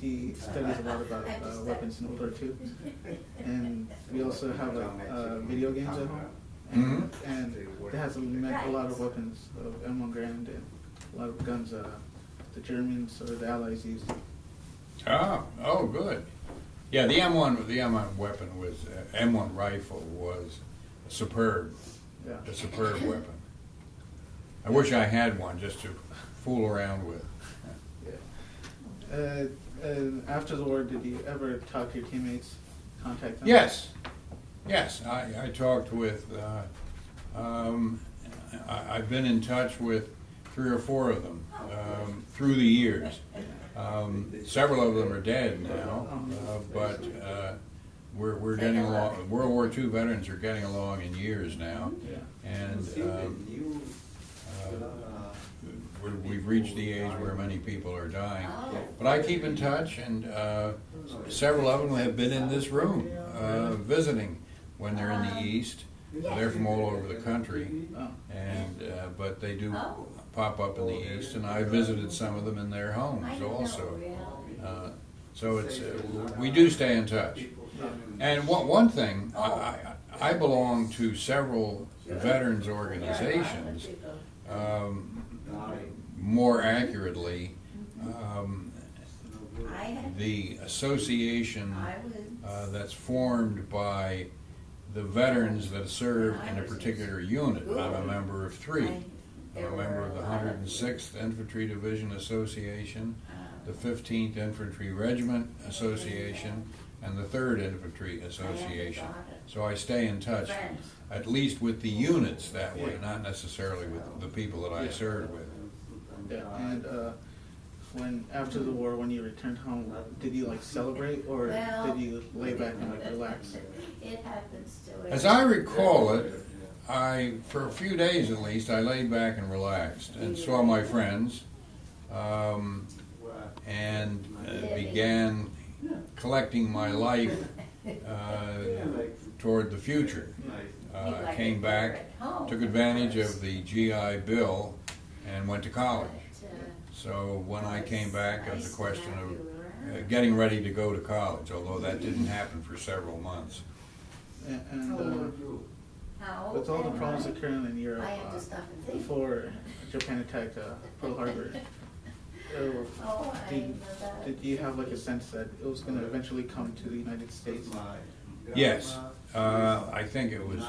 he studies a lot about weapons in World War II, and we also have video games at home, and it has a lot of weapons of M1 Grand and a lot of guns the Germans or the Allies used. Oh, good. Yeah, the M1 weapon was M1 rifle was superb. Yeah. A superb weapon. I wish I had one just to fool around with. Yeah. After the war, did you ever talk to your teammates, contact them? Yes. I talked with. I've been in touch with 3 or 4 of them through the years. Several of them are dead now, but we're getting along. World War II veterans are getting along in years now, and we've reached the age where many people are dying. But I keep in touch, and several of them have been in this room visiting when they're in the East. They're from all over the country, and but they do pop up in the East, and I visited some of them in their homes also. So it's we do stay in touch. And one thing, I belong to several veterans organizations. More accurately, the association that's formed by the veterans that serve in a particular unit. I'm a member of 3. I'm a member of the 106th Infantry Division Association, the 15th Infantry Regiment Association, and the 3rd Infantry Association. So I stay in touch, at least with the units that way, not necessarily with the people that I served with. Yeah, and when after the war, when you returned home, did you like celebrate, or did you lay back and like relax? It happens to As I recall it, for a few days at least, I laid back and relaxed and saw my friends, and began collecting my life toward the future. I came back, took advantage of the GI Bill, and went to college. So when I came back, it was a question of getting ready to go to college, although that didn't happen for several months. And with all the problems occurring in Europe before Japan attacked Pearl Harbor, did you have like a sense that it was going to eventually come to the United States? Yes, I think it was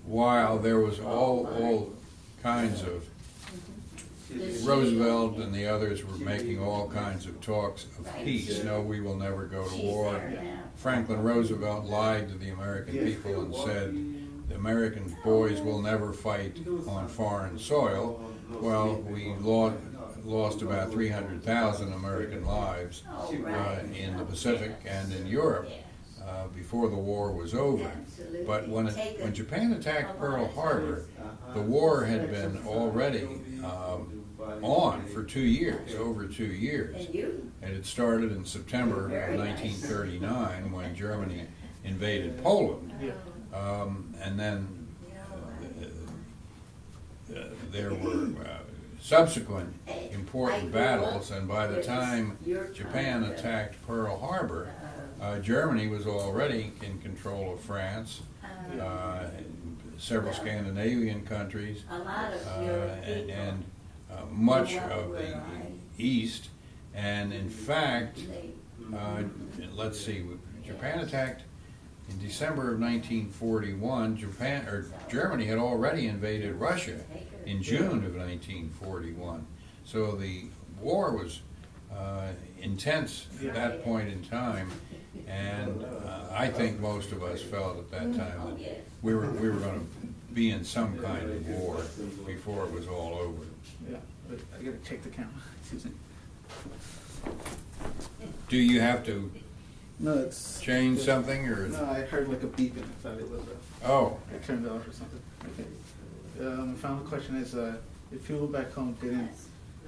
while there was all kinds of Roosevelt and the others were making all kinds of talks of peace. No, we will never go to war. Franklin Roosevelt lied to the American people and said the American boys will never fight on foreign soil. Well, we lost about 300,000 American lives in the Pacific and in Europe before the war was over. But when Japan attacked Pearl Harbor, the war had been already on for 2 years, over 2 years. And it started in September of 1939 when Germany invaded Poland. And then there were subsequent important battles, and by the time Japan attacked Pearl Harbor, Germany was already in control of France, several Scandinavian countries, and much of the East. And in fact, let's see, Japan attacked in December of 1941. Germany had already invaded Russia in June of 1941. So the war was intense at that point in time, and I think most of us felt at that time that we were going to be in some kind of war before it was all over. Yeah, but I gotta check the camera. Excuse me. Do you have to No, it's change something, or? No, I heard like a beep and I thought it was I turned it off or something. Okay. My final question is, if people back home didn't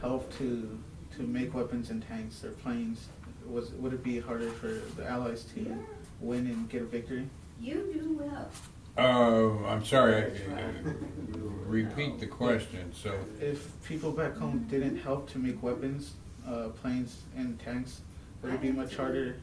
help to make weapons and tanks or planes, would it be harder for the Allies to win and get a victory? You do well. I'm sorry, repeat the question. So, if people back home didn't help to make weapons, planes, and tanks, would it be much harder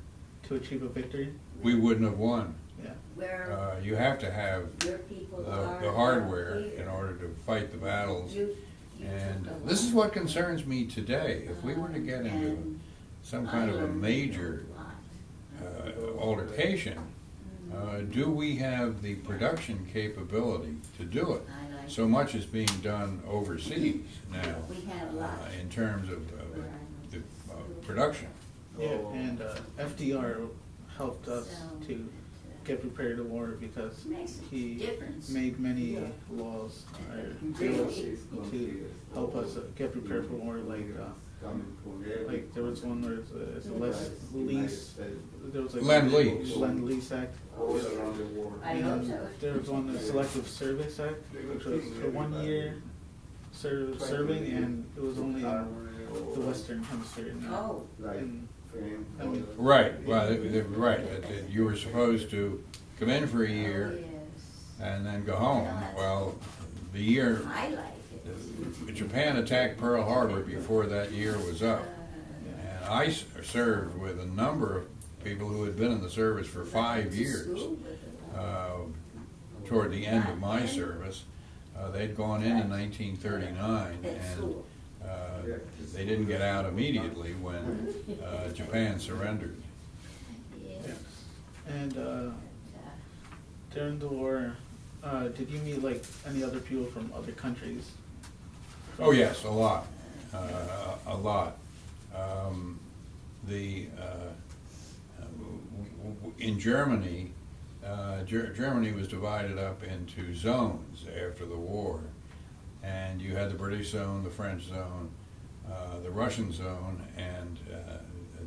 to achieve a victory? We wouldn't have won. Yeah. Where You have to have your people are. the hardware here. in order to fight the battles. You And took the this is lot. what concerns me today. If we were to get into And some kind of a I major learned a lot. altercation, do we have the production capability to do it? I like So much is being done overseas now We had a lot. in terms of the production. Yeah, and FDR helped us to get prepared to war because Makes a he difference. made many laws or bills to help us get prepared for war. Like there was one where it's a lease. There was like Lend-Lease. Lend-Lease Act. I hope And so. there was one, the Selective Service Act, which was for 1 year serving, and it was only in the Western Hemisphere. Oh. And, I mean, Right, well, right, that you were supposed to come in for a Oh, year yes. and then go home. Well, the year, I like it. Japan attacked Pearl Harbor before that year was up. Uh, And I served with a number of people who had been in the service for 5 years. Toward the end of my service, they'd gone in 1939, and they didn't get out immediately when Japan surrendered. Yes. and during the war, did you meet like any other people from other countries? Oh yes, a lot, a lot. In Germany, Germany was divided up into zones after the war, and you had the British zone, the French zone, the Russian zone, and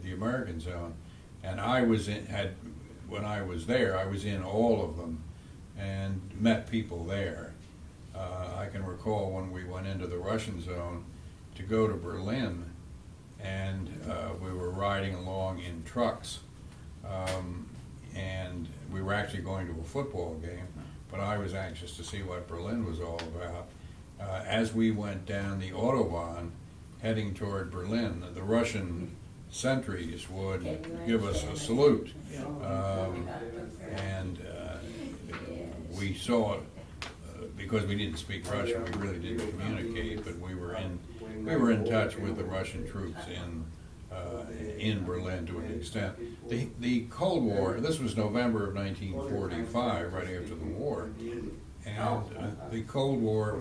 the American zone. And when I was there, I was in all of them and met people there. I can recall when we went into the Russian zone to go to Berlin, and we were riding along in trucks, and we were actually going to a football game, but I was anxious to see what Berlin was all about. As we went down the Autobahn heading toward Berlin, the Russian sentries would give us a salute, and we saw, because we didn't speak Russian, we really didn't communicate, but we were in touch with the Russian troops in Berlin to an extent. The Cold War, this was November of 1945, right after the war, and the Cold War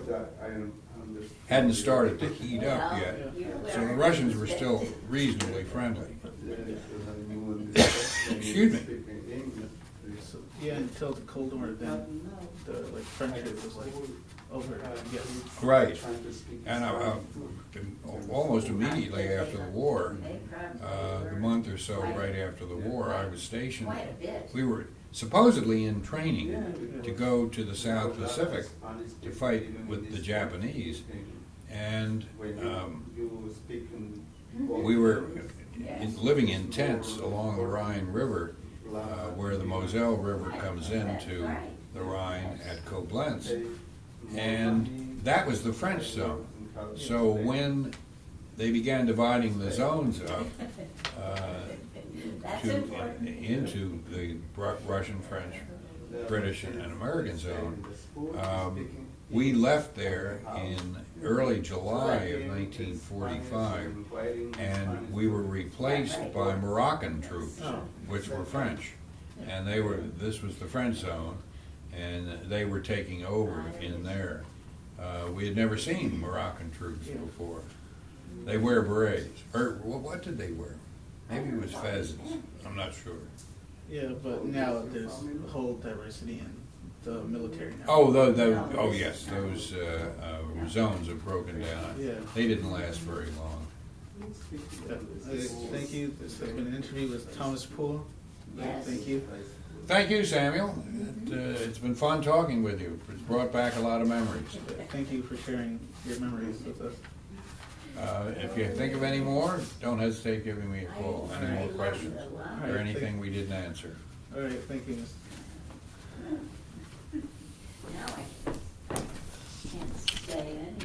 hadn't started to heat up yet, so the Russians were still reasonably friendly. Excuse me. So, yeah, until the Cold War, then the friendship was over. Yes. Right, and almost immediately after the war, the month or so right after the war, I was stationed. We were supposedly in training to go to the South Pacific to fight with the Japanese, and we were living in tents along the Rhine River, where the Moselle River comes into the Rhine at Koblenz, and that was the French zone. So when they began dividing the zones up into the Russian, French, British, and American zone, we left there in early July of 1945, and we were replaced by Moroccan troops, which were French, and this was the French zone, and they were taking over in there. We had never seen Moroccan troops before. They wear berets, or what did they wear? Maybe it was fezzes, I'm not sure. Yeah, but now there's a whole diversity in the military now. Oh, yes, those zones have broken down. Yeah. They didn't last very long. Yeah. Thank you. This has been an interview with Thomas Poole. Yes. Thank you. Thank you, Samuel. It's been fun talking with you. It's brought back a lot of memories. Thank you for sharing your memories with us. If you think of any more, don't hesitate giving me a call. Any more questions or Right, anything we didn't answer. All right, thank you, Now I can't say anything.